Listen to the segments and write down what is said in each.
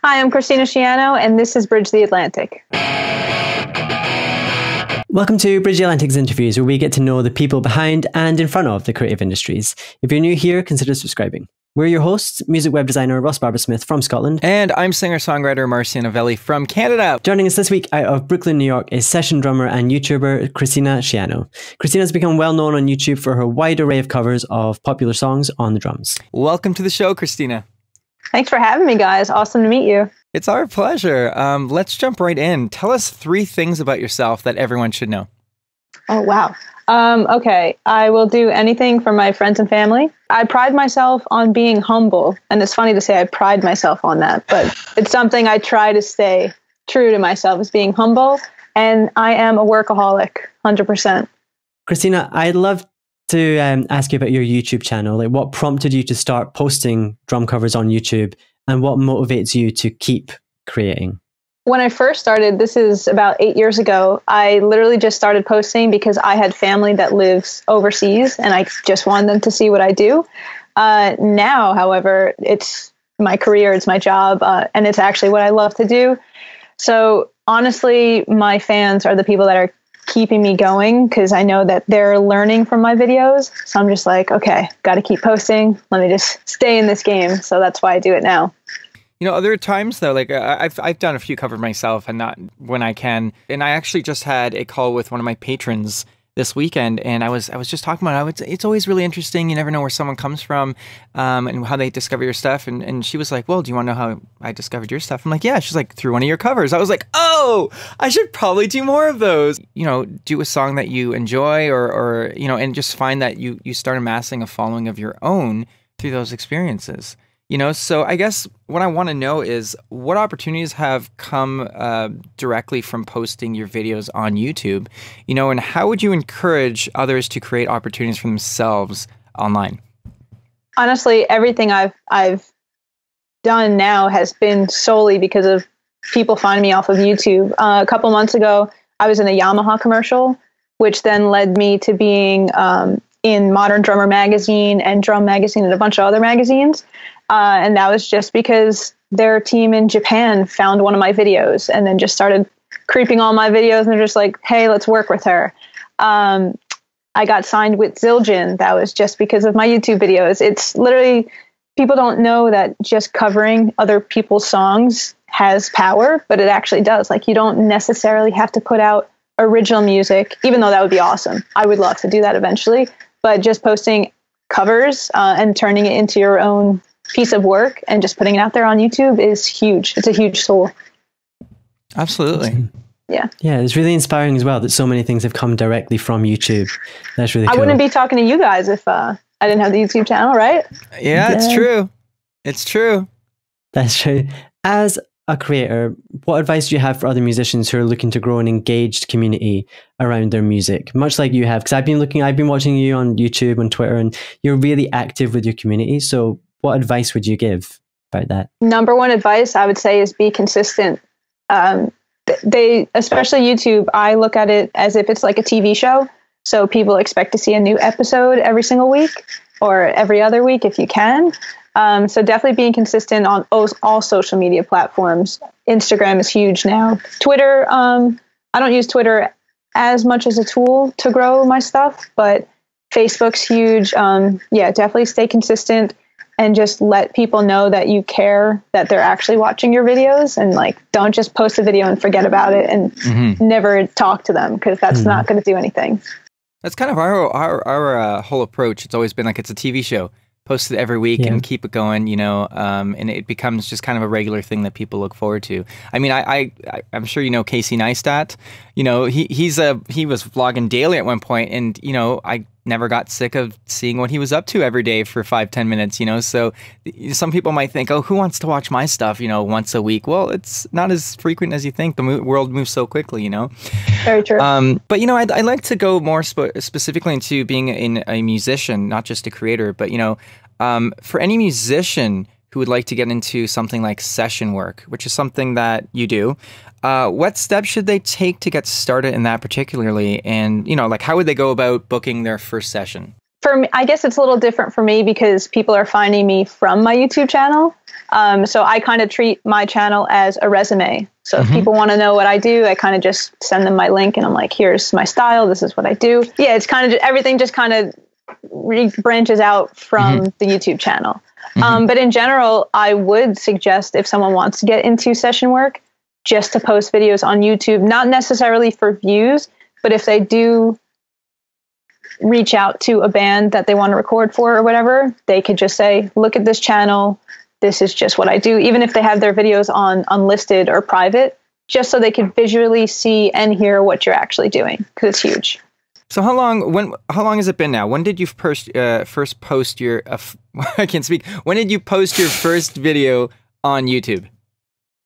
Hi, I'm Kristina Schiano, and this is Bridge the Atlantic. Welcome to Bridge the Atlantic's interviews, where we get to know the people behind and in front of the creative industries. If you're new here, consider subscribing. We're your hosts, music web designer Ross Barber-Smith from Scotland. And I'm singer-songwriter MARCIO Novelli from Canada. Joining us this week out of Brooklyn, New York is session drummer and YouTuber Kristina Schiano. Kristina has become well known on YouTube for her wide array of covers of popular songs on the drums. Welcome to the show, Kristina. Thanks for having me, guys. Awesome to meet you. It's our pleasure. Let's jump right in. Tell us 3 things about yourself that everyone should know. Oh, wow. Okay, I will do anything for my friends and family. I pride myself on being humble, and it's funny to say I pride myself on that, but it's something I try to stay true to myself, is being humble, and I am a workaholic, 100%. Kristina, I'd love to ask you about your YouTube channel. Like, what prompted you to start posting drum covers on YouTube, and what motivates you to keep creating? When I first started, this is about 8 years ago, I literally just started posting because I had family that lives overseas and I just wanted them to see what I do. Now, however, it's my career, it's my job, and it's actually what I love to do. So honestly, my fans are the people that are keeping me going because I know that they're learning from my videos. So I'm just like, okay, got to keep posting. Let me just stay in this game. So that's why I do it now. You know, other times though, like I've done a few covers myself, and not when I can. And I actually just had a call with one of my patrons this weekend, and I was just talking about how it's always really interesting. You never know where someone comes from, and how they discover your stuff. And she was like, "Well, do you want to know how I discovered your stuff?" I'm like, "Yeah." She's like, "Through one of your covers." I was like, "Oh, I should probably do more of those." You know, do a song that you enjoy, or you know, and just find that you start amassing a following of your own through those experiences. You know, so I guess what I want to know is what opportunities have come directly from posting your videos on YouTube, you know, and how would you encourage others to create opportunities for themselves online? Honestly, everything I've done now has been solely because of people finding me off of YouTube. A couple months ago, I was in a Yamaha commercial, which then led me to being in Modern Drummer magazine and Drum magazine and a bunch of other magazines. And that was just because their team in Japan found one of my videos and then just started creeping on my videos, and they're just like, hey, let's work with her. I got signed with Zildjian. That was just because of my YouTube videos. It's literally, people don't know that just covering other people's songs has power, but it actually does. Like, you don't necessarily have to put out original music, even though that would be awesome. I would love to do that eventually, but just posting covers and turning it into your own piece of work and just putting it out there on YouTube is huge. It's a huge tool. Absolutely. Yeah. Yeah, it's really inspiring as well that so many things have come directly from YouTube. That's really cool. I wouldn't be talking to you guys if I didn't have the YouTube channel, right? Yeah, it's true. It's true. That's true. As a creator, what advice do you have for other musicians who are looking to grow an engaged community around their music, much like you have? Because I've been watching you on YouTube, on Twitter, and you're really active with your community. So what advice would you give about that? Number one advice I would say is be consistent. Especially YouTube, I look at it as if it's like a TV show. So people expect to see a new episode every single week or every other week if you can. So definitely being consistent on all social media platforms. Instagram is huge now. Twitter, I don't use Twitter as much as a tool to grow my stuff, but Facebook's huge. Yeah, definitely stay consistent and just let people know that you care, that they're actually watching your videos, and like, don't just post a video and forget about it and never talk to them, because that's not going to do anything. That's kind of our whole approach. It's always been like, it's a TV show. Post it every week and keep it going, you know, and it becomes just kind of a regular thing that people look forward to. I mean, I'm sure you know Casey Neistat. You know, he was vlogging daily at one point, and you know, I never got sick of seeing what he was up to every day for 5-10 minutes. You know, so some people might think, oh, who wants to watch my stuff, you know, once a week? Well, it's not as frequent as you think. The world moves so quickly, you know. Very true. But you know, I'd like to go more specifically into being a musician, not just a creator, but you know. For any musician who would like to get into something like session work, which is something that you do, what steps should they take to get started in that particularly? And, you know, like, how would they go about booking their first session? For me, I guess it's a little different for me because people are finding me from my YouTube channel. So I kind of treat my channel as a resume. So if people want to know what I do, I kind of just send them my link and I'm like, here's my style. This is what I do. Yeah, it's kind of everything just kind of branches out from the YouTube channel. But in general, I would suggest if someone wants to get into session work, just to post videos on YouTube, not necessarily for views, but if they do reach out to a band that they want to record for or whatever, they could just say, look at this channel. This is just what I do, even if they have their videos on unlisted or private, just so they can visually see and hear what you're actually doing, because it's huge. So how long has it been now? When did you first post your I can't speak. When did you post your first video on YouTube?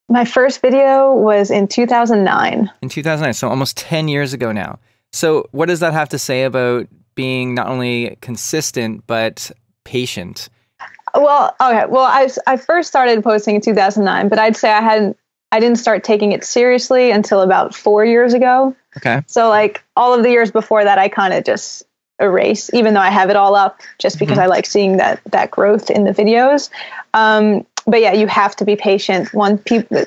My first video was in 2009. In 2009, so almost 10 years ago now. So what does that have to say about being not only consistent but patient? Well, okay. Well, I first started posting in 2009, but I'd say I didn't start taking it seriously until about 4 years ago. Okay. So like all of the years before that, I kind of just erase, even though I have it all up, just because I like seeing that growth in the videos. But yeah, you have to be patient.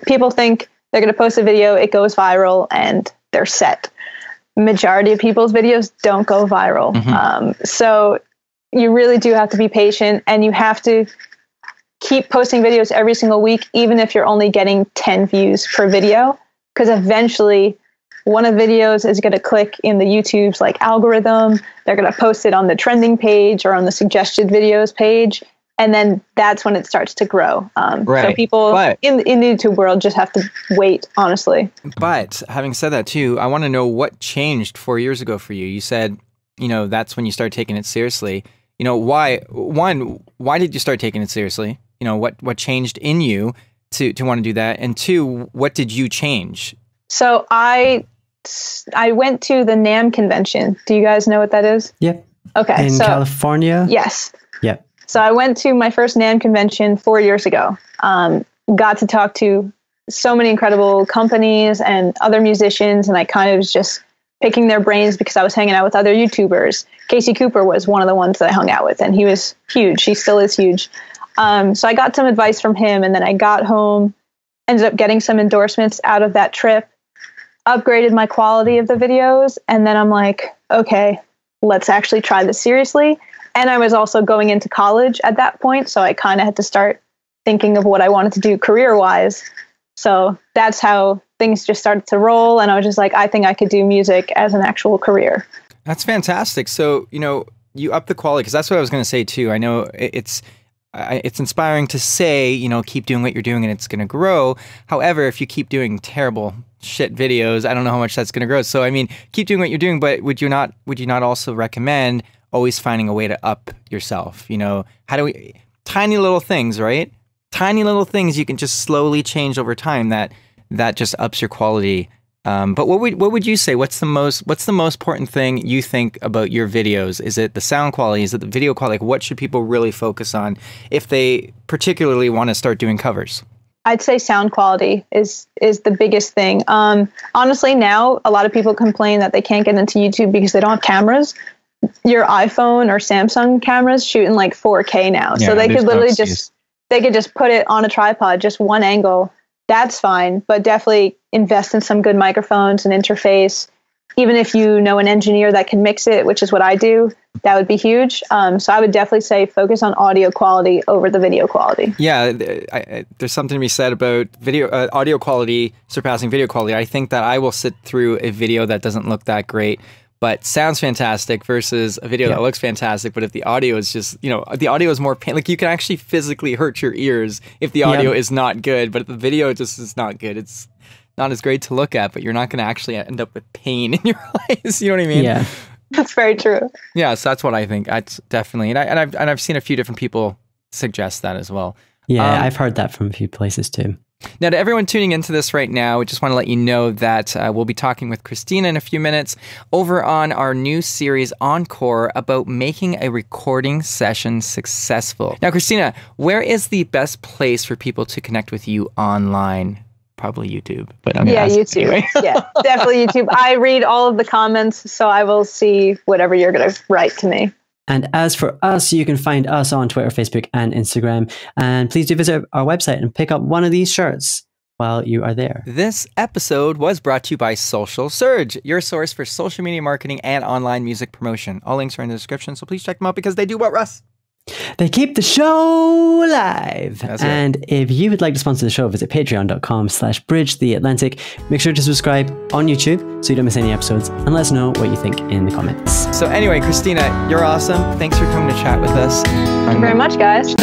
People think they're going to post a video, it goes viral, and they're set. Majority of people's videos don't go viral. So you really do have to be patient, and you have to keep posting videos every single week, even if you're only getting 10 views per video, because eventually one of the videos is going to click in the YouTube's like algorithm. They're going to post it on the trending page or on the suggested videos page. And then that's when it starts to grow. So people in the YouTube world just have to wait, honestly. But having said that too, I want to know what changed 4 years ago for you. You said, that's when you started taking it seriously. Why did you start taking it seriously? What changed in you to want to do that? And two, what did you change? So I went to the NAMM convention. Do you guys know what that is? Yeah. Okay. In California? Yes. Yeah. So I went to my first NAMM convention 4 years ago. Got to talk to so many incredible companies and other musicians, and I kind of was just picking their brains because I was hanging out with other YouTubers. Casey Cooper was one of the ones that I hung out with, and he was huge. He still is huge. So I got some advice from him, and then I got home, ended up getting some endorsements out of that trip, upgraded my quality of the videos, and then I'm like, okay, let's actually try this seriously. And I was also going into college at that point, so I kind of had to start thinking of what I wanted to do career-wise. So that's how things just started to roll, and I was just like, I think I could do music as an actual career. That's fantastic. So, you up the quality, because that's what I was going to say too. I know it's inspiring to say, keep doing what you're doing and it's going to grow. However, if you keep doing terrible shit videos, I don't know how much that's going to grow. So, I mean, keep doing what you're doing, but would you not also recommend always finding a way to up yourself? Tiny little things, right? Tiny little things you can just slowly change over time that just ups your quality. But what would you say? What's the most important thing you think about your videos? Is it the sound quality? Is it the video quality? Like, what should people really focus on if they particularly want to start doing covers? I'd say sound quality is the biggest thing. Honestly, now a lot of people complain that they can't get into YouTube because they don't have cameras. Your iPhone or Samsung cameras shoot in like 4K now, so they could literally just put it on a tripod, just one angle. That's fine, but definitely invest in some good microphones and interface. Even if you know an engineer that can mix it, which is what I do, that would be huge. So I would definitely say focus on audio quality over the video quality. Yeah, there's something to be said about audio quality surpassing video quality. I think that I will sit through a video that doesn't look that great, but sounds fantastic versus a video that looks fantastic. But if the audio is just, the audio is more pain. Like, you can actually physically hurt your ears if the audio is not good, but if the video just is not good, it's not as great to look at, but you're not going to actually end up with pain in your eyes. You know what I mean? Yeah, that's very true. Yeah, so that's what I think. That's definitely, and I've seen a few different people suggest that as well. Yeah, I've heard that from a few places too. Now, to everyone tuning into this right now, I just want to let you know that we'll be talking with Kristina in a few minutes over on our new series Encore about making a recording session successful. Now, Kristina, where is the best place for people to connect with you online? Probably YouTube, but I'm YouTube. Anyway. Yeah, definitely YouTube. I read all of the comments, so I will see whatever you're going to write to me. And as for us, you can find us on Twitter, Facebook, and Instagram. And please do visit our website and pick up one of these shirts while you are there. This episode was brought to you by Social Surge, your source for social media marketing and online music promotion. All links are in the description, so please check them out because they do what, Russ? They keep the show alive. That's and right. If you would like to sponsor the show, visit patreon.com/bridgetheatlantic. Make sure to subscribe on YouTube so you don't miss any episodes, and let us know what you think in the comments. So anyway, Kristina, you're awesome. Thanks for coming to chat with us. Thank you very much, guys.